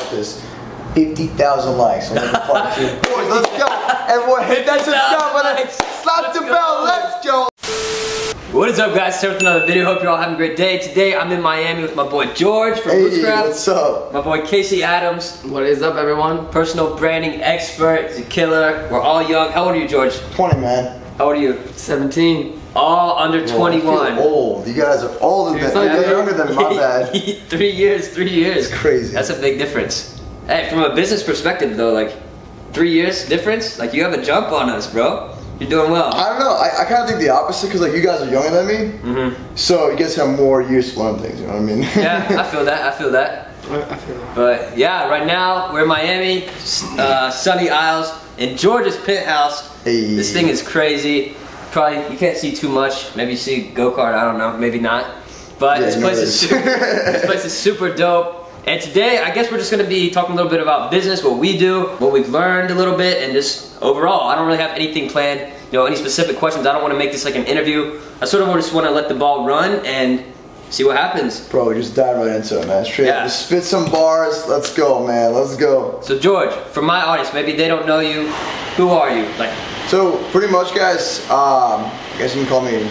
watch this. 50,000 likes. I'm looking part 2. Boys, let's go. Everyone hit that subscribe button. Slap the bell. Let's go. What is up, guys? Start with another video. Hope you're all having a great day. Today I'm in Miami with my boy George from MOOSECRAFT. What's up? My boy Casey Adams. What is up, everyone? Personal branding expert. He's a killer. We're all young. How old are you, George? 20, man. How old are you? 17. All under 21. I feel old. You guys are older than me. You're younger than me. My bad. 3 years. 3 years. It's crazy. That's a big difference. Hey, from a business perspective though, like 3 years difference, like you have a jump on us, bro. You're doing well. I don't know. I kind of think the opposite because like you guys are younger than me, so you guys have more years to learn things. You know what I mean? Yeah, I feel that. I feel that. But yeah, right now we're in Miami, sunny Isles, in George's penthouse. Hey. This thing is crazy. Probably you can't see too much. Maybe you see go-kart. I don't know. Maybe not. But Yeah, this place is super dope. And today, I guess we're just going to be talking a little bit about business, what we do, what we've learned a little bit, and just overall. I don't really have anything planned, you know, any specific questions. I don't want to make this like an interview. I sort of just want to let the ball run and see what happens. Bro, just dive right into it, man. Straight. Yeah. Just spit some bars. Let's go, man. Let's go. So George, for my audience, maybe they don't know you. Who are you? Like. So pretty much, guys. I guess you can call me.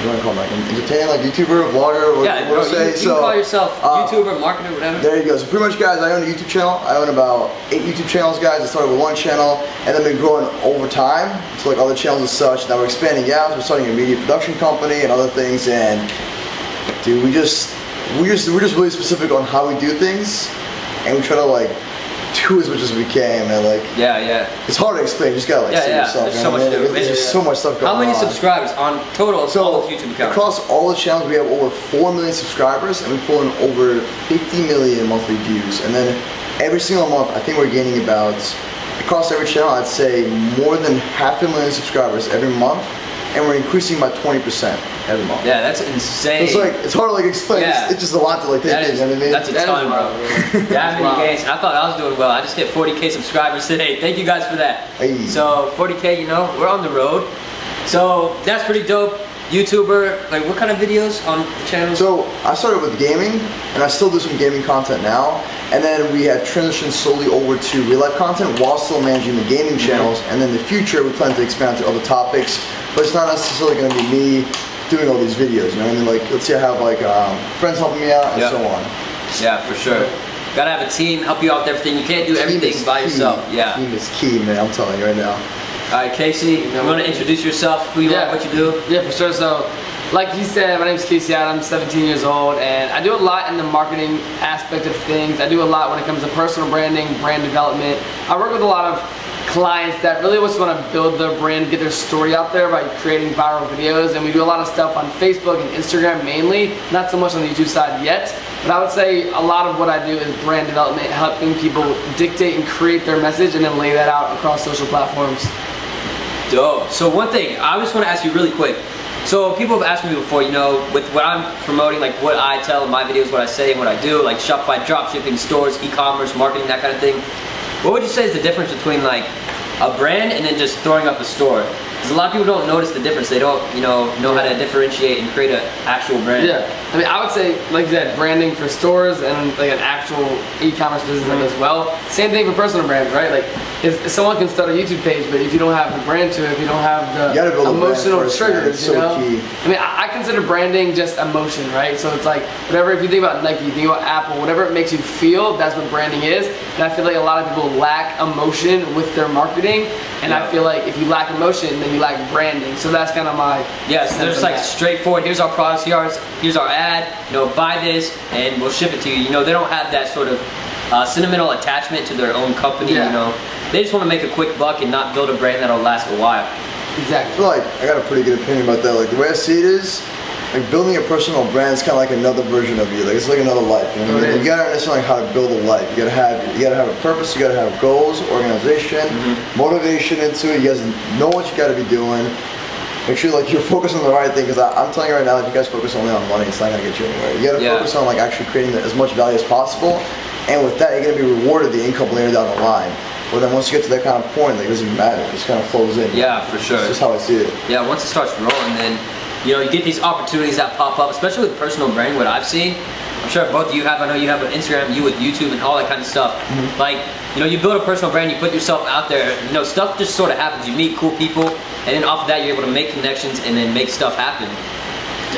You want to call me like an entertainer, like YouTuber, vlogger, what yeah, you want to say? You can call yourself YouTuber, marketer, whatever. There you go. So pretty much, guys, I own a YouTube channel. I own about 8 YouTube channels, guys. I started with 1 channel, and then been growing over time. So like other channels and such. Now we're expanding out. We're starting a media production company and other things. And dude, we're just really specific on how we do things, and we try to like do as much as we can, man. Like it's hard to explain. You just gotta like see yourself. There's so much to do. There's just so much stuff going on. How many subscribers on total of all YouTube accounts? Across all the channels, we have over 4 million subscribers, and we pull in over 50 million monthly views. And then every single month, I think we're gaining about, across every channel, I'd say more than 500,000 subscribers every month, and we're increasing by 20% every month. Yeah, that's insane. So it's hard to like explain. Yeah. It's just a lot to like take in. You know what I mean? That's a ton, bro. That many gains. I thought I was doing well. I just hit 40K subscribers today. Thank you guys for that. Hey. So 40K, you know, we're on the road. So that's pretty dope. YouTuber, like what kind of videos on the channel? So I started with gaming, and I still do some gaming content now. And then we have transitioned slowly over to real life content while still managing the gaming channels. And in the future, we plan to expand to other topics. But it's not necessarily going to be me doing all these videos, you know what I mean? Like, let's say I have like friends helping me out and so on. Yeah, for sure. Gotta have a team help you out with everything. You can't do everything by yourself. Yeah. Team is key, man. I'm telling you right now. All right, Casey, you want to introduce yourself, who you are, what you do? Yeah, for sure. So, like he said, my name is Casey Adams, 17 years old, and I do a lot in the marketing aspect of things. I do a lot when it comes to personal branding, brand development. I work with a lot of clients that really just want to build their brand, get their story out there by creating viral videos, and we do a lot of stuff on Facebook and Instagram mainly, not so much on the YouTube side yet, but I would say a lot of what I do is brand development, helping people dictate and create their message and then lay that out across social platforms. Dope. So one thing, I just want to ask you really quick. So people have asked me before, you know, with what I'm promoting, like what I tell in my videos, what I say and what I do, like Shopify, dropshipping, stores, e-commerce, marketing, that kind of thing. What would you say is the difference between like a brand and then just throwing up a store? Because a lot of people don't notice the difference. They don't, you know how to differentiate and create an actual brand. Yeah, I mean, I would say, like you said, branding for stores and like an actual e-commerce business as well. Same thing for personal brands, right? Like, if someone can start a YouTube page, but if you don't have the brand to it, if you don't have the emotional triggers, you know? I mean, I consider branding just emotion, right? So it's like, whatever, if you think about Nike, you think about Apple, whatever it makes you feel, that's what branding is. And I feel like a lot of people lack emotion with their marketing. And I feel like if you lack emotion, then you lack branding. So that's kind of my there's like straightforward, here's our products, here's our ad, you know, buy this and we'll ship it to you. You know, they don't have that sort of sentimental attachment to their own company, you know. They just want to make a quick buck and not build a brand that'll last a while. Exactly. I feel like I got a pretty good opinion about that. Like the way I see it is, like building a personal brand is kind of like another version of you. Like it's like another life. You know what I mean? You gotta understand like how to build a life. You gotta have a purpose. You gotta have goals, organization, motivation into it. You guys know what you gotta be doing. Make sure like you're focused on the right thing. Because I'm telling you right now, if you guys focus only on money, it's not gonna get you anywhere. You gotta focus on like actually creating as much value as possible. And with that, you're gonna be rewarded the income later down the line. But then once you get to that kind of point, like, it doesn't even matter. It just kind of flows in. Yeah, for sure. That's just how I see it. Yeah, once it starts rolling, then you know, you get these opportunities that pop up, especially with personal branding. What I've seen, I'm sure both of you have. I know you have an Instagram, you with YouTube and all that kind of stuff. Like, you know, you build a personal brand, you put yourself out there, you know, stuff just sort of happens. You meet cool people, and then off of that, you're able to make connections and then make stuff happen.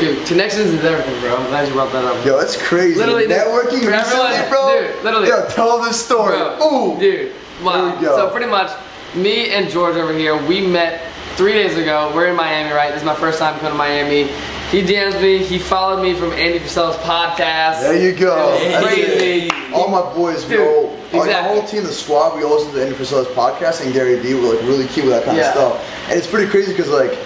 Dude, connections is everything, bro. I'm glad you brought that up. Yo, it's crazy. Literally, networking dude, recently, bro. Dude, literally. Yo, tell this story. Bro, Ooh. dude, wow. So pretty much, me and George over here, we met 3 days ago. We're in Miami, right? This is my first time coming to Miami. He DMs me. He followed me from Andy Frisella's podcast. There you go. It was crazy. All my boys, dude, bro. exactly. Like, the whole team, the squad, we all listen to Andy Frisella's podcast, and Gary Vee. We're like really key with that kind of stuff. And it's pretty crazy because like,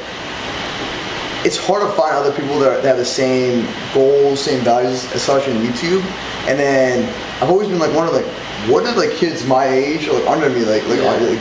it's hard to find other people that have the same goals, same values as such on YouTube. And then I've always been like wondering, like, what did like kids my age or like under me, like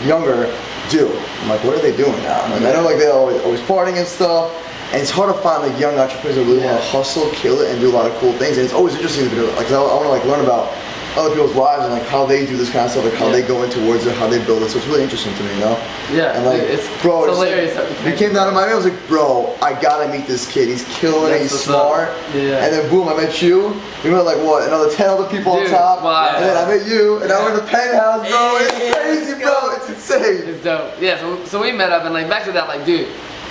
younger, do? I'm like, what are they doing now? Like, I know like they're always partying and stuff. And it's hard to find like young entrepreneurs that really want to hustle, kill it, and do a lot of cool things. And it's always interesting to do, like, I want to like learn about other people's lives and like how they do this kind of stuff, like how they go in towards it, how they build it. So it's really interesting to me, you know? Yeah. And like, it's hilarious. Like, he came down to Miami. I was like, bro, I gotta meet this kid. He's killing it. He's smart. Yeah. And then boom, I met you. We met like what, another 10 other people on top. Wow. And then I met you, and now we're in the penthouse, bro. It's crazy, bro. It's insane. It's dope. Yeah. So we met up, and like back to that, like, dude,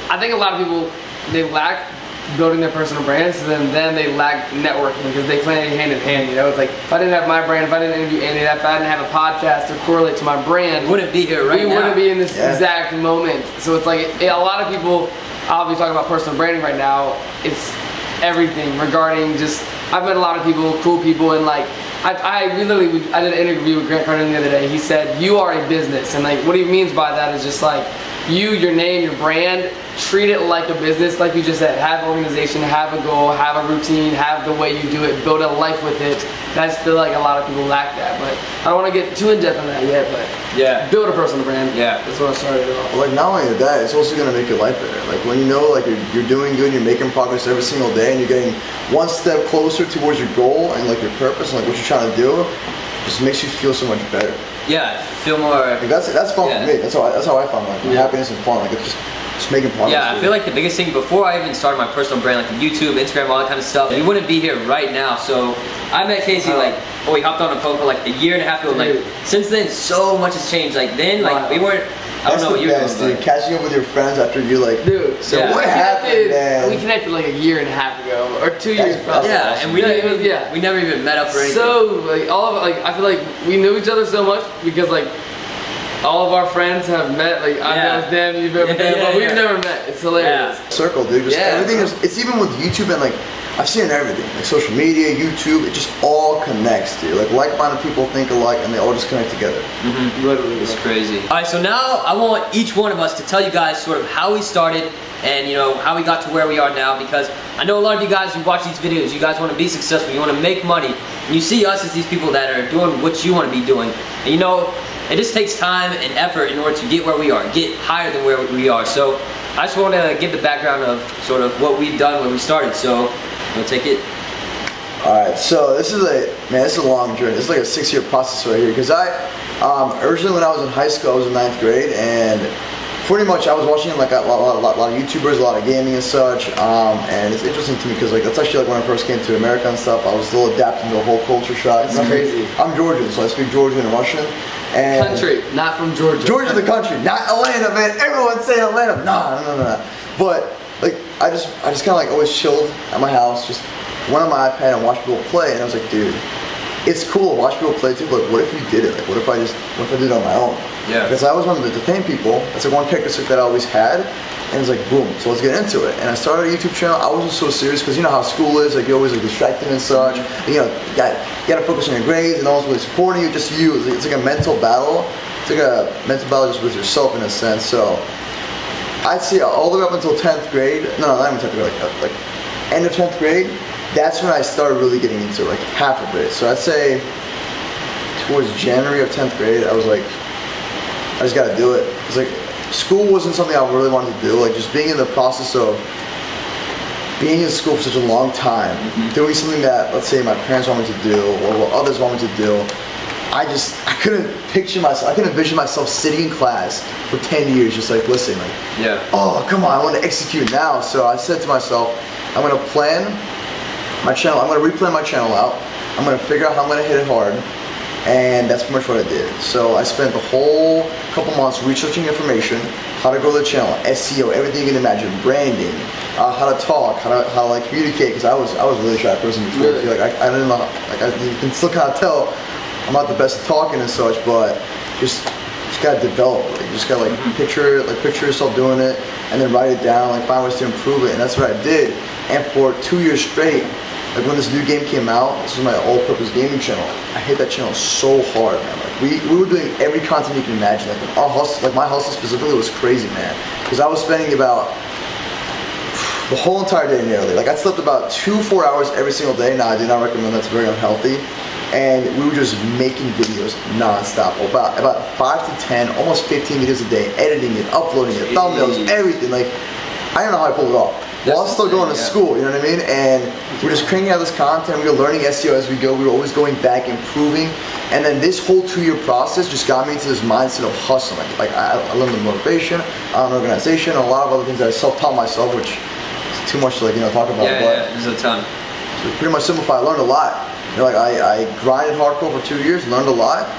I think a lot of people, they lack building their personal brands, and then they lack networking because they play hand in hand. You know, it's like if I didn't have my brand, if I didn't interview Andy, if I didn't have a podcast to correlate to my brand, we wouldn't be here right now. We wouldn't be in this exact moment. So it's like a lot of people. I'll be talking about personal branding right now. It's everything regarding just. I've met a lot of people, cool people, and like I did an interview with Grant Cardone the other day. He said, "You are a business," and like what he means by that is just like you, your name, your brand. Treat it like a business, like you just said. Have an organization, have a goal, have a routine, have the way you do it, build a life with it. And I just feel like a lot of people lack that. But I don't want to get too in depth on that yet. But build a personal brand. Yeah, that's what I started off. Well, like not only that, it's also gonna make your life better. Like when you know, like you're doing good, you're making progress every single day, and you're getting one step closer towards your goal and like your purpose and like what you're trying to do. Just makes you feel so much better. Yeah, feel more. Like that's fun for me. That's how I found like happiness and fun. Like it's just making progress. Yeah, I feel like the biggest thing before I even started my personal brand, like YouTube, Instagram, all that kind of stuff, we wouldn't be here right now. So I met Casey we hopped on a phone call like a year and a half ago. Like since then, so much has changed. Like then, like we weren't. I don't know what you're doing. Dude, catching up with your friends after you like. Dude, so what happened, man? We connected like a year and a half ago, or 2 years. Probably. Yeah, awesome. And we never even met up or anything. So like I feel like we knew each other so much because like. All of our friends have met, like I know them, you've ever met, but we've never met. It's hilarious. Circle, dude. Just everything is. It's even with YouTube and like I've seen everything, like social media, YouTube. It just all connects, dude. Like like-minded people think alike, and they all just connect together. Literally, it's crazy. All right, so now I want each one of us to tell you guys sort of how we started and you know how we got to where we are now. Because I know a lot of you guys who watch these videos, you guys want to be successful, you want to make money, and you see us as these people that are doing what you want to be doing, and you know. It just takes time and effort in order to get where we are, get higher than where we are. So I just want to give the background of sort of what we've done when we started. So we'll take it. All right, so this is a long journey. This is like a 6-year process right here. Because originally when I was in high school, I was in 9th grade, and pretty much I was watching like a lot of YouTubers, a lot of gaming and such. And it's interesting to me because like that's actually like when I first came to America and stuff. I was still adapting to the whole culture shock. It's crazy. I'm Georgian, so I speak Georgian and Russian. And country, not from Georgia. Georgia, the country, not Atlanta, man. Everyone's saying Atlanta. No. But like, I just kind of like always chilled at my house, just went on my iPad and watched people play, and I was like, dude, it's cool to watch people play too. But what if you did it? Like, what if I did it on my own? Yeah. Because I always wanted to entertain people. That's like one characteristic that I always had. And it's like, boom, so let's get into it. And I started a YouTube channel. I wasn't so serious because you know how school is, like you're always like distracted and such. You know, you gotta focus on your grades and no one's really supporting you, just you. It's like a mental battle. It's like a mental battle just with yourself in a sense. So I'd say all the way up until 10th grade, no, not even 10th grade, like end of 10th grade, that's when I started really getting into like half of it. So I'd say towards January of 10th grade, I was like, I just gotta do it. It's like, school wasn't something I really wanted to do. Like just being in the process of being in school for such a long time, doing something that, let's say, my parents want me to do or what others want me to do, I couldn't picture myself, I couldn't envision myself sitting in class for 10 years just like listening, like, oh, come on, I want to execute now. So I said to myself, I'm going to plan my channel, I'm gonna replan my channel out. I'm gonna figure out how I'm gonna hit it hard. And that's pretty much what I did. So I spent the whole couple months researching information, how to grow the channel, SEO, everything you can imagine, branding, how to talk, how to like communicate. Because I was a really shy person before. Really? Like I didn't know, you can still kind of tell I'm not the best at talking and such, but just gotta develop. Like, you just gotta picture yourself doing it, and then write it down, like find ways to improve it. And that's what I did. And for 2 years straight. Like when this new game came out, this was my all-purpose gaming channel. I hit that channel so hard, man. Like we were doing every content you can imagine. Like our hustle, like my hustle specifically, was crazy, man. Because I was spending about the whole entire day nearly. Like I slept about 2-4 hours every single day. Now I do not recommend that's very unhealthy. And we were just making videos non-stop. About 5 to 10, almost 15 videos a day, editing it, uploading it, thumbnails, everything. Like I don't know how I pulled it off. While I was still going to school, you know what I mean? And we're just cranking out this content, we were learning SEO as we go, we were always going back, improving. And then this whole 2-year process just got me into this mindset of hustling. Like I learned the motivation, organization, and a lot of other things that I self-taught myself, which is too much to talk about. Yeah, there's a ton. So pretty much simplified, I learned a lot. You know, like I grinded hardcore for 2 years, learned a lot,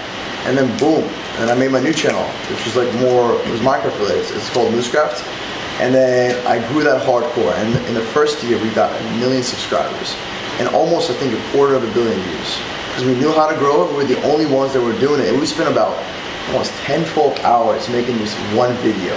and then boom. And I made my new channel, which was like more, it was Minecraft related. It's called MooseCraft. And then I grew that hardcore, and in the first year we got 1 million subscribers, and almost I think 250 million views. Because we knew how to grow it, we were the only ones that were doing it. And we spent about almost 10-12 hours making this one video.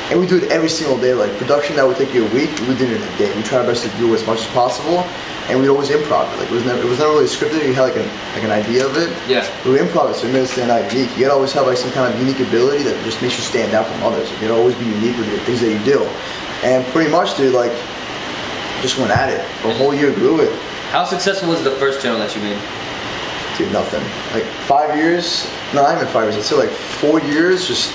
And we do it every single day. Like production that would take you a week, we did it in a day. We tried our best to do it as much as possible, and we'd always improv it. Like it was never really scripted. You had like an idea of it. Yeah. We would improv it, so it made it stand out unique. You gotta always have like some kind of unique ability that just makes you stand out from others. You gotta always be unique with the things that you do. And pretty much, dude, like just went at it. For a whole year, grew it. How successful was the first channel that you made? Dude, nothing. Like 5 years. No, not even 5 years. I'd say like 4 years. Just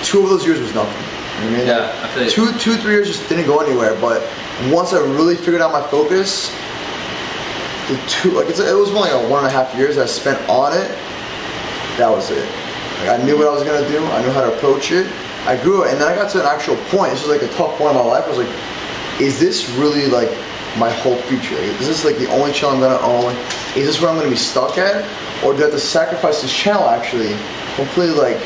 2 of those years was nothing. You know what I mean? Yeah, I feel it. 3 years just didn't go anywhere. But once I really figured out my focus, it was only like 1.5 years I spent on it. That was it. Like I knew what I was gonna do. I knew how to approach it. I grew it, and then I got to an actual point. This was like a tough point in my life. I was like, is this really like my whole future? Is this like the only channel I'm gonna own? Is this where I'm gonna be stuck at? Or do I have to sacrifice this channel actually, completely like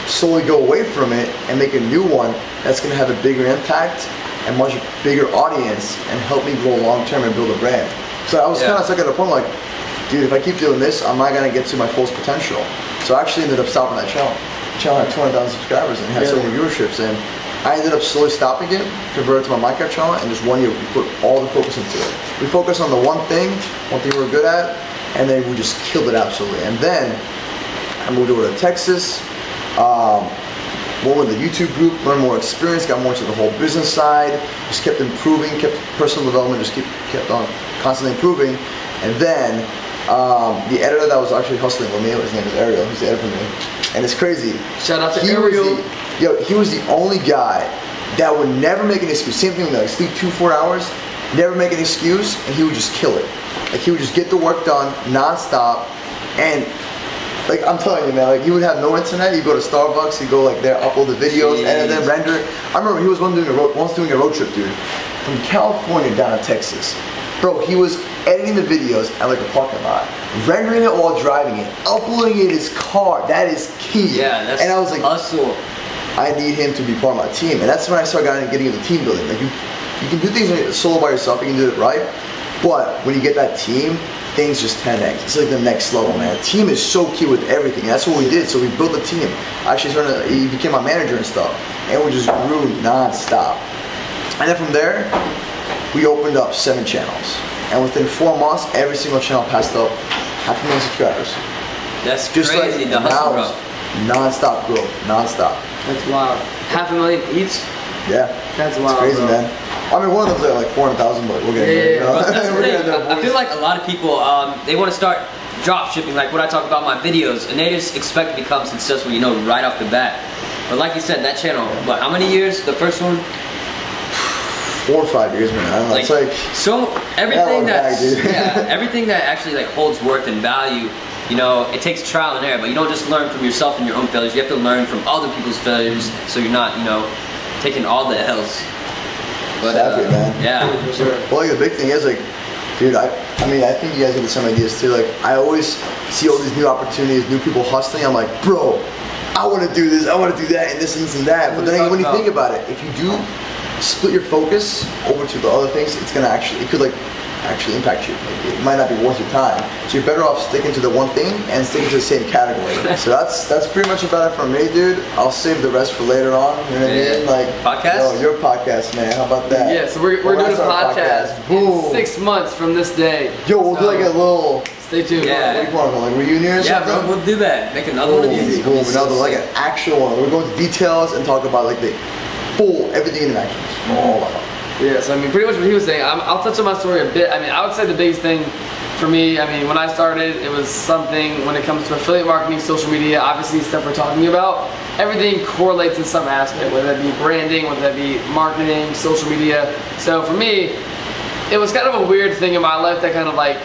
slowly go away from it and make a new one that's gonna have a bigger impact and much bigger audience and help me grow long term and build a brand? So I was kind of stuck at a point like, dude, if I keep doing this, I'm not gonna get to my fullest potential. So I actually ended up stopping that channel. The channel had 200,000 subscribers and had so many viewerships, and I ended up slowly stopping it, converted to my Minecraft channel, and just 1 year we put all the focus into it. We focused on the one thing we were good at, and then we just killed it absolutely. And then I moved over to Texas, more with the YouTube group, learned more experience, got more into the whole business side, just kept improving, kept personal development, just kept on constantly improving. And then the editor that was actually hustling with me, his name is Ariel, he's the editor for me. And it's crazy. Shout out to Ariel. He was the only guy that would never make an excuse. Same thing with me, like sleep 2-4 hours, never make an excuse, and he would just kill it. Like he would just get the work done non-stop, and like I'm telling you, man, like he would have no internet. He'd go to Starbucks, he'd go like there, upload the videos, and then render it. I remember he was once doing a road trip, dude, from California down to Texas. Bro, he was editing the videos at like a parking lot, rendering it while driving it, uploading it in his car. That is key. Yeah, that's and I was like, hustle. I need him to be part of my team. And that's when I started getting into team building. Like you can do things solo by yourself, you can do it right, but when you get that team, things just 10x. It's like the next level, man. A team is so key with everything. And that's what we did. So we built a team. Actually, he became my manager and stuff, and we just grew non-stop. And then from there, we opened up 7 channels. And within 4 months, every single channel passed up 500,000 subscribers. That's just crazy, like the hustle, bro. Non-stop growth, non-stop. That's wild. 500,000 each? Yeah. That's wild, it's crazy, bro. man. I mean, one of them's like 400,000, but we're getting there. Bro, that's the thing. I feel like a lot of people, they want to start drop shipping, like what I talk about in my videos, and they just expect to become successful, right off the bat. But like you said, that channel, what, how many years? The first one? 4 or 5 years, man. I don't know. It's like so everything everything that actually like holds worth and value, it takes trial and error. But you don't just learn from yourself and your own failures. You have to learn from other people's failures, so you're not, taking all the L's. But exactly, man. Yeah, for sure. Well, like the big thing is like Dude, I mean, I think you guys have the same ideas too. Like, I always see all these new opportunities, new people hustling. I'm like, bro, I want to do this, I want to do that, and this and that. But then when you think about it, if you do split your focus over to the other things, it's gonna it could like actually impact you. Like, it might not be worth your time. So you're better off sticking to the one thing and sticking to the same category. So that's pretty much about it for me, dude. I'll save the rest for later on. You know what I mean? Like podcast. Yo, your podcast, man. How about that? Yeah. So we're doing a podcast in 6 months from this day. Yo, we'll do like a little. Stay tuned. Yeah. What do you want? Like reunion or something? Yeah, bro, we'll do that. Make another one of these. Boom, another like an actual one. We're going to details and talk about like the full everything in action. All about it. Yeah, so I mean, pretty much what he was saying. I'll touch on my story a bit. I mean, I would say the biggest thing for me, I mean, when I started, it was something when it comes to affiliate marketing, social media, obviously stuff we're talking about, everything correlates in some aspect, whether that be branding, whether that be marketing, social media. So for me, it was kind of a weird thing in my life that kind of like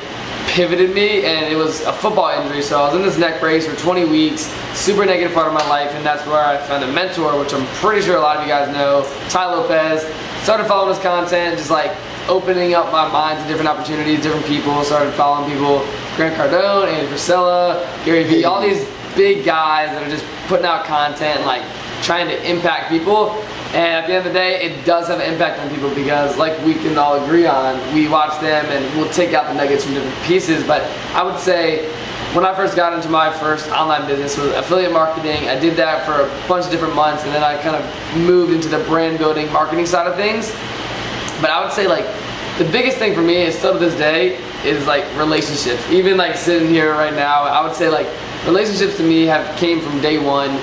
pivoted me, and it was a football injury. So I was in this neck brace for 20 weeks, super negative part of my life, and that's where I found a mentor, which I'm pretty sure a lot of you guys know, Ty Lopez. Started following his content, just like opening up my mind to different opportunities, different people. Started following people, Grant Cardone, Andy Frisella, Gary Vee, all these big guys that are just putting out content and like trying to impact people. And at the end of the day, it does have an impact on people because, like we can all agree on, we watch them and we'll take out the nuggets from different pieces. But I would say, when I first got into my first online business was affiliate marketing. I did that for a bunch of different months, and then I kind of moved into the brand building marketing side of things. But I would say like the biggest thing for me is still to this day is like relationships. Even like sitting here right now, I would say like relationships to me have came from day one.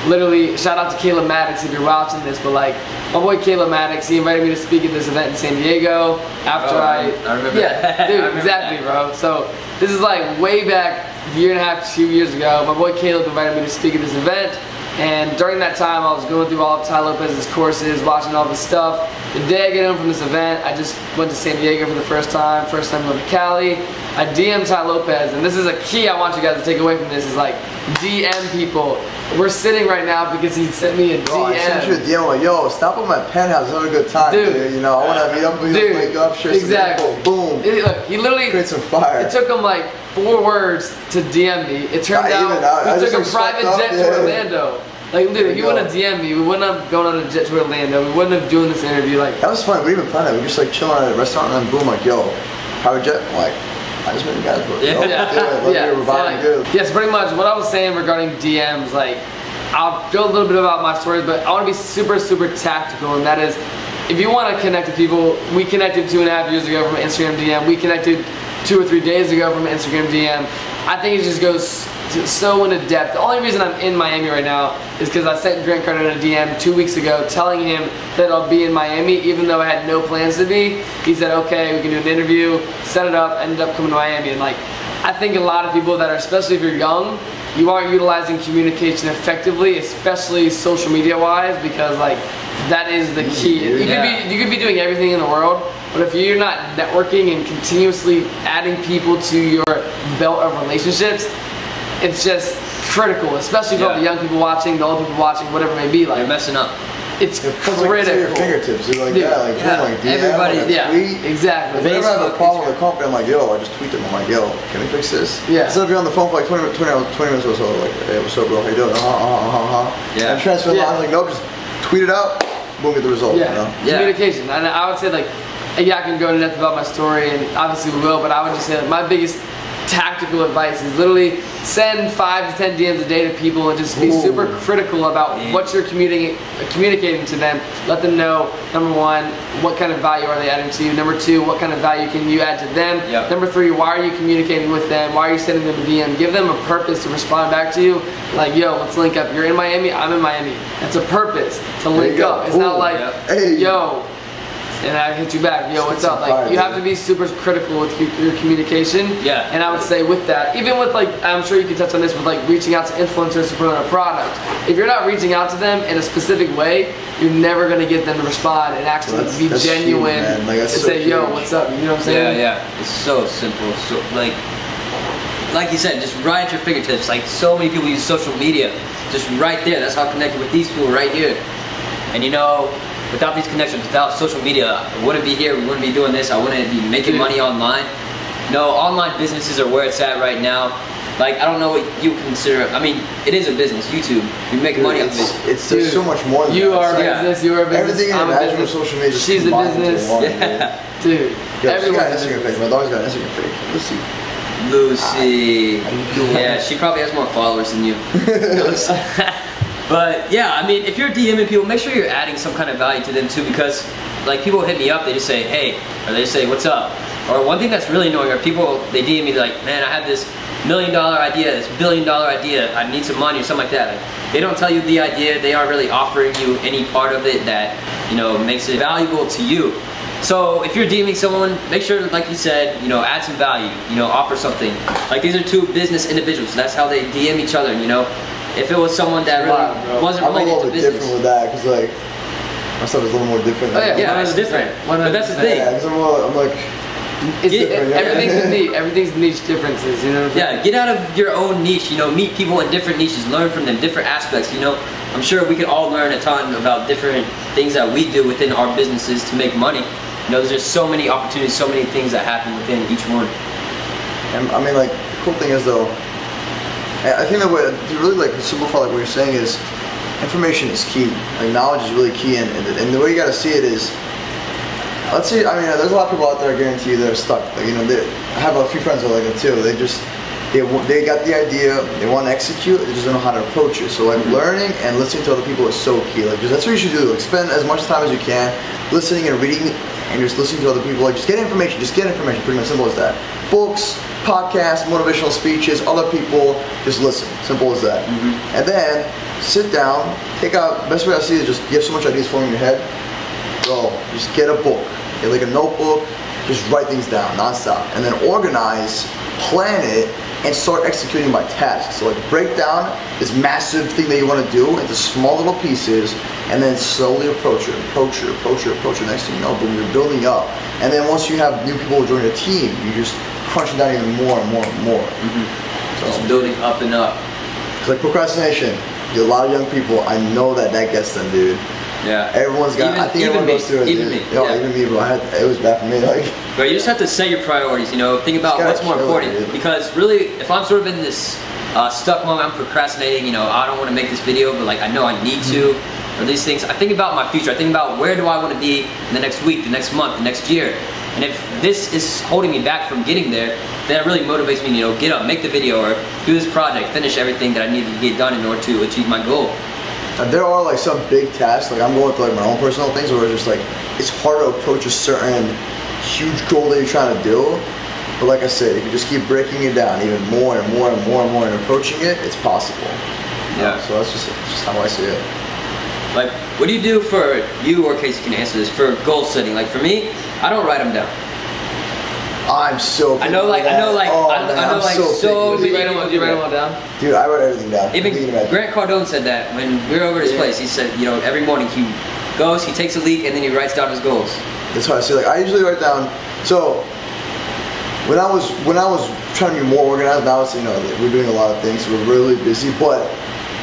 Literally, shout out to Caleb Maddox if you're watching this, but like my boy Caleb Maddox, he invited me to speak at this event in San Diego after I remember that. dude, exactly, bro. So this is like way back, a year and a half, 2 years ago. My boy Caleb invited me to speak at this event, and during that time I was going through all of Ty Lopez's courses, watching all this stuff. The day I get home from this event, I just went to San Diego for the first time going to Cali. I DM'd Ty Lopez, and this is a key I want you guys to take away from this, is like DM people. We're sitting right now because he sent me a DM. Bro, I sent you a DM like, yo, stop at my penthouse, have a good time, dude. You know, I want to meet up with you, wake up, share some info, boom. Look, he literally create some fire. It took him like 4 words to DM me. It turned out we took a private jet to Orlando. Like, dude, if you wouldn't have DM'd me, we wouldn't have gone on a jet to Orlando. We wouldn't have doing this interview. Like, that was fun. We didn't even plan that. We were just like chilling at a restaurant, and then boom, like, yo, private jet. I'm like, I just met you guys, bro. Yes, pretty much what I was saying regarding DMs, like, I'll go a little bit about my stories, but I want to be super, super tactical, and that is, if you want to connect with people, we connected 2.5 years ago from an Instagram DM, we connected 2 or 3 days ago from an Instagram DM. I think it just goes so into depth. The only reason I'm in Miami right now is because I sent Grant Cardone a DM 2 weeks ago telling him that I'll be in Miami even though I had no plans to be. He said, okay, we can do an interview, set it up, ended up coming to Miami. And like, I think a lot of people that are, especially if you're young, you aren't utilizing communication effectively, especially social media wise, because like that is the key. You could be doing everything in the world, but if you're not networking and continuously adding people to your belt of relationships, it's just critical, especially for the young people watching, the old people watching, whatever it may be. Like, you're messing up. It's critical. Like, to your fingertips, it's like that, like, like everybody, tweet. Exactly. If I ever have a problem with a company, I'm like, yo, I just tweet them. I'm like, yo, can we fix this? Yeah. Instead of being on the phone for like 20 minutes or so, like, hey, what's up, bro? How you doing? Yeah. And transfer the line, like, nope, just tweet it out, boom, get the result. Yeah. You know? Communication. And I would say, like, yeah, I can go into depth about my story, and obviously we will, but I would just say that my biggest tactical advice is literally send 5 to 10 DMs a day to people and just be super critical about what you're communicating to them. Let them know, number 1, what kind of value are they adding to you? Number 2, what kind of value can you add to them? Number 3, why are you communicating with them? Why are you sending them a DM? Give them a purpose to respond back to you. Like, yo, let's link up. You're in Miami, I'm in Miami. That's a purpose to link up. It's not like, yo, and I hit you back, yo, what's up? Like, you have to be super critical with your communication. Yeah. And I would say with that, even with like, I'm sure you can touch on this with like reaching out to influencers to promote a product. If you're not reaching out to them in a specific way, you're never gonna get them to respond and actually be genuine and say, yo, what's up? You know what I'm saying? Yeah. It's so simple. So like you said, just right at your fingertips. Like, so many people use social media, just right there. That's how connected with these people right here. And you know, without these connections, without social media, I wouldn't be here, we wouldn't be doing this, I wouldn't be making money online. No, online businesses are where it's at right now. Like, I don't know what you consider, I mean, it is a business, YouTube. You make money off of it. There's so much more than you that. are a business, you are a business. Everything you imagine from social media. She's a business. Dude. Everyone got an Instagram page. My daughter's got an Instagram page. Lucy. Yeah, she probably has more followers than you. But yeah, I mean, if you're DMing people, make sure you're adding some kind of value to them too, because like people hit me up, they just say, hey, or they say, what's up? Or one thing that's really annoying are people, they DM me like, man, I have this $1 million idea, this $1 billion idea, I need some money or something like that. Like, they don't tell you the idea, they aren't really offering you any part of it that, you know, makes it valuable to you. So if you're DMing someone, make sure, like you said, you know, add some value, you know, offer something. Like these are two business individuals, that's how they DM each other, you know. If it was someone that really wasn't related to business. I'm a little bit different with that, because like, my stuff is a little more different. Oh yeah, it's different. But that's the thing. Yeah, because I'm like, everything's niche differences, you know. Yeah, get out of your own niche. You know, meet people in different niches, learn from them, different aspects. You know, I'm sure we could all learn a ton about different things that we do within our businesses to make money. You know, there's just so many opportunities, so many things that happen within each one. And I mean, like, the cool thing is though, I think that way to really like simplify like what you're saying is, information is key. Like knowledge is really key, and the way you got to see it is. Let's see, I mean, there's a lot of people out there, I guarantee you, that are stuck. Like, you know, I have a few friends that are like that too. They got the idea, they want to execute, they just don't know how to approach it. So like learning and listening to other people is so key. Like that's what you should do. Like spend as much time as you can listening and reading and just listening to other people. Like just get information, pretty much simple as that. Books, podcasts, motivational speeches, other people, just listen. Simple as that. And then sit down, take out, best way I see it is just you have so much ideas flowing in your head. Bro, just get a book. Get like a notebook, just write things down nonstop, and then organize, plan it, and start executing by tasks. So like break down this massive thing that you want to do into small little pieces, and then slowly approach it. Next thing you know, boom, you're building up. And then once you have new people join your team, you just crunch it down even more and more and more. So just building up and up. It's like procrastination. A lot of young people, I know that gets them, dude. Yeah. Everyone's got. I think everyone goes through it. Even me. Even me, bro. It was bad for me. Like. But you just have to set your priorities. You know, think about what's more important. Because really, if I'm sort of in this stuck moment, I'm procrastinating. You know, I don't want to make this video, but like I know I need to. Or these things. I think about my future. I think about where do I want to be in the next week, the next month, the next year. And if this is holding me back from getting there, that really motivates me. You know, get up, make the video, or do this project, finish everything that I need to get done in order to achieve my goal. There are like some big tasks, like I'm going through like my own personal things where it's just like, it's hard to approach a certain huge goal that you're trying to do. But like I said, if you just keep breaking it down even more and more and more and more and approaching it, it's possible. Yeah. So that's just how I see it. Like, what do you do for, you or Casey can answer this, for goal setting? Like for me, I don't write them down. I'm so. I know, like, so. Do you write them all down? Dude, I write everything down. Even Grant Cardone said that when we were over at his place. He said, you know, every morning he goes, he takes a leak, and then he writes down his goals. That's how I see. Like, I usually write down. So, when I was trying to be more organized, now it's, you know, we're doing a lot of things. So we're really busy, but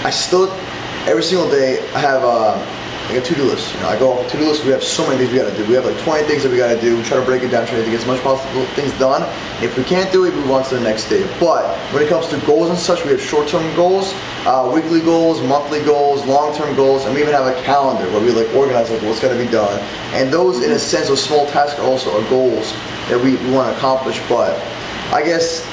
I still every single day I have like a to-do list. You know, I go off a to-do list. We have so many things we got to do. We have like 20 things that we got to do. We try to break it down, try to get as much possible things done. If we can't do it, we move on to the next day. But when it comes to goals and such, we have short-term goals, weekly goals, monthly goals, long-term goals, and we even have a calendar where we like organize like what's got to be done. And those, in a sense, those small tasks are also our goals that we want to accomplish. But I guess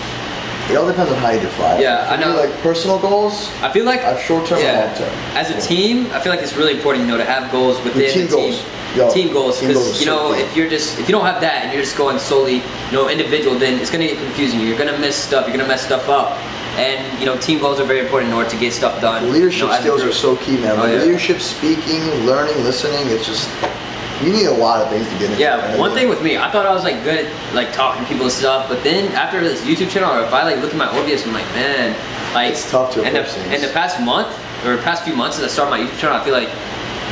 it all depends on how you define it. Yeah, I know. Like personal goals, I feel like I have short-term and long-term. As a team, I feel like it's really important, you know, to have goals within team the team. goals. Yo, team goals, because you know, so if you don't have that and you're just going solely, you know, individual, then it's gonna get confusing. You're gonna miss stuff. You're gonna mess stuff up. And you know, team goals are very important in order to get stuff done. Leadership skills are so key, man. Leadership, speaking, learning, listening. It's just. You need a lot of things to get into. Yeah, one thing with me, I thought I was like good at like talking to people and stuff, but then after this YouTube channel, or if I like look at my OBS, I'm like, man, like it's tough to approach things. In the past month or past few months since I started my YouTube channel, I feel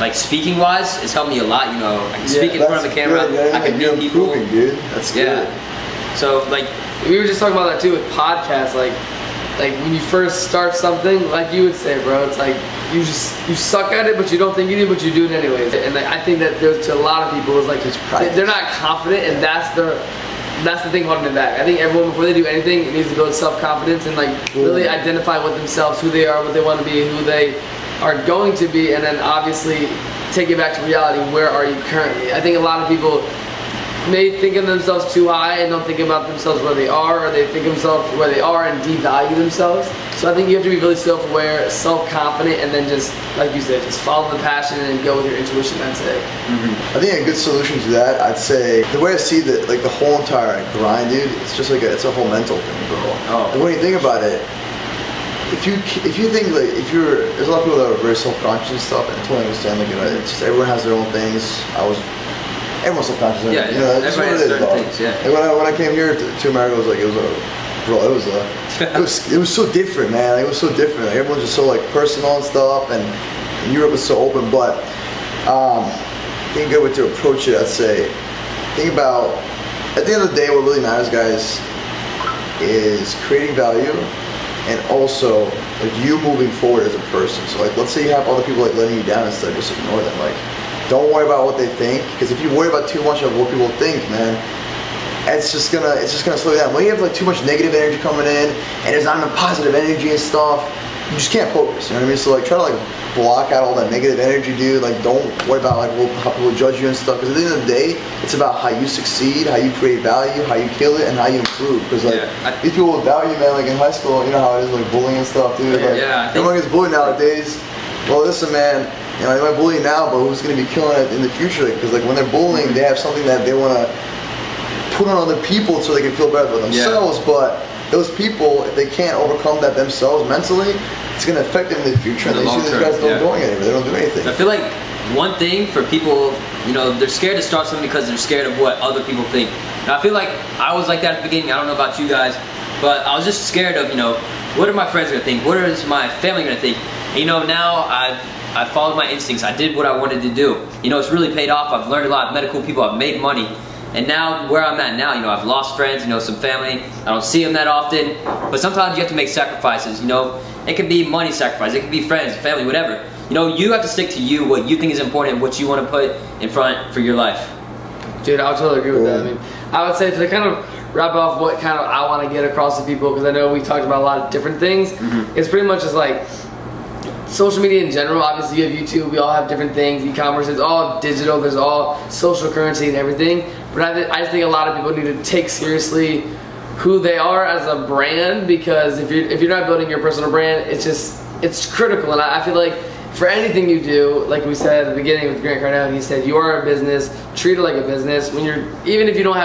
like speaking wise, it's helped me a lot. You know, I can speak in front of the camera. I can meet people. Dude, that's good. So like we were just talking about that too with podcasts. Like like when you first start something, like you would say, bro, it's like you suck at it, but you don't think you do, but you do it anyways. And like, I think that there's to a lot of people is like they're not confident, and that's the thing holding them back. I think everyone, before they do anything, needs to build self-confidence and like really identify with themselves, who they are, what they want to be, who they are going to be, and then obviously take it back to reality. Where are you currently? I think a lot of people may think of themselves too high and don't think about themselves where they are, or they think of themselves where they are and devalue themselves. So I think you have to be really self-aware, self-confident, and then just, like you said, just follow the passion and go with your intuition. That's it. I think a good solution to that, I'd say, the way I see that, like the whole entire grind, dude, it's just like it's a whole mental thing, bro. And when you think about it, if you think like there's a lot of people that are very self-conscious and stuff, and I totally understand, like, you know, it's just everyone has their own things. Everyone's self-conscious. Yeah, you know, that's what it is, bro. Things, yeah. And when I came here to America, it was so different, man. It was so different. Like, everyone's just so like personal and stuff, and Europe was so open. But I think a good way to approach it, I'd say, think about, at the end of the day, what really matters, guys, is creating value, and also like you moving forward as a person. So like, let's say you have other people like letting you down and stuff, just ignore them. Like, don't worry about what they think, because if you worry about too much of what people think, man, it's just gonna slow you down. When you have like too much negative energy coming in, and there's not enough positive energy and stuff, you just can't focus. You know what I mean? So like, try to like block out all that negative energy, dude. Like, don't worry about like how people judge you and stuff, because at the end of the day, it's about how you succeed, how you create value, how you kill it, and how you improve. Because like these people with value, man, like in high school, you know how it is, like bullying and stuff, dude. Like, everyone gets bullied nowadays. Well, listen, man. You know, they might bully now, but who's going to be killing it in the future? Because like when they're bullying, they have something that they want to put on other people so they can feel better about themselves. But those people, if they can't overcome that themselves mentally, it's going to affect them in the future. And they see these guys don't going anywhere. They don't do anything. I feel like one thing for people, you know, they're scared to start something because they're scared of what other people think. And I feel like I was like that at the beginning. I don't know about you guys, but I was just scared of, you know, what are my friends going to think? What is my family going to think? And, you know, now I followed my instincts. I did what I wanted to do. You know, it's really paid off. I've learned a lot. I've met cool people. I've made money. And now, where I'm at now, you know, I've lost friends, you know, some family. I don't see them that often. But sometimes you have to make sacrifices, you know. It could be money sacrifice. It could be friends, family, whatever. You know, you have to stick to you, what you think is important, what you want to put in front for your life. Dude, I would totally agree with that. I mean, I would say to kind of wrap off what kind of I want to get across to people, because I know we talked about a lot of different things. It's pretty much just like social media in general. Obviously you have YouTube, we all have different things, e-commerce, it's all digital, there's all social currency and everything. But I just think a lot of people need to take seriously who they are as a brand, because if you're not building your personal brand, it's critical. And I feel like for anything you do, like we said at the beginning with Grant Cardone, he said you are a business, treat it like a business. Even if you don't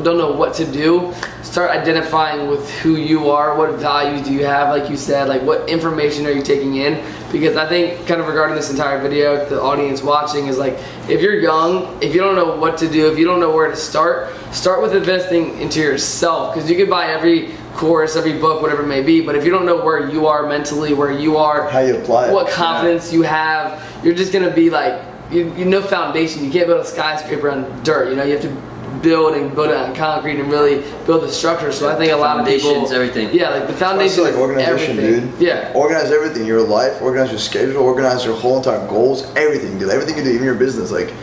know what to do, start identifying with who you are, what values do you have, like you said, like what information are you taking in. Because I think kind of regarding this entire video, the audience watching is like, if you're young, if you don't know what to do, if you don't know where to start with investing into yourself. Because you could buy every course, every book, whatever it may be, but if you don't know where you are mentally, where you are, how you apply it, what confidence you have, you're just gonna be like, you know, foundation. You can't build a skyscraper on dirt. You know, you have to build it on concrete and really build the structure. So I think a lot of people, everything. Yeah, like the foundation, like organization, everything. dude. Yeah, organize everything. Your life, organize your schedule, organize your whole entire goals, everything, dude. Everything you do, even your business, like.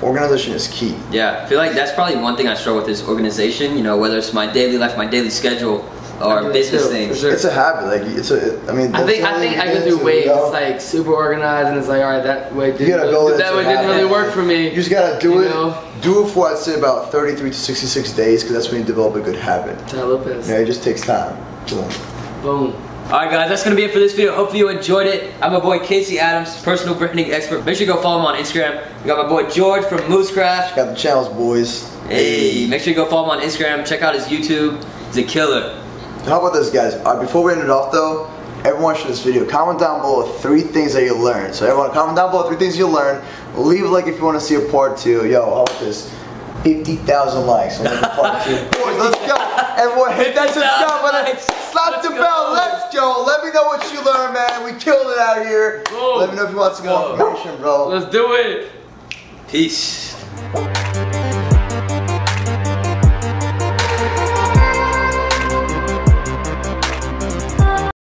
Organization is key. Yeah, I feel like that's probably one thing I struggle with is organization. You know, whether it's my daily life, my daily schedule, or business things. Sure. It's a habit. Like I mean, I think I go through waves. It's like super organized, and it's like, all right, that way didn't really work for me. You just gotta do it. Do it for, I'd say, about 33 to 66 days, because that's when you develop a good habit. Yeah, it just takes time. Boom. Alright guys, that's going to be it for this video. Hopefully you enjoyed it. I'm my boy Casey Adams, personal branding expert. Make sure you go follow him on Instagram. We got my boy George from MOOSECRAFT. Got the channels, boys. Hey, make sure you go follow him on Instagram. Check out his YouTube. He's a killer. How about this, guys? Before we end it off though, everyone should this video. Comment down below 3 things that you learned. So everyone, comment down below 3 things you learned. Leave a like if you want to see a part 2. Yo, how about this? 50,000 likes on part 2. Boys, let's go. Everyone hit that subscribe button. Slap the bell. Let's go. Let me know what you learned, man. We killed it out here. Let me know if you want some more information, bro. Let's do it. Peace.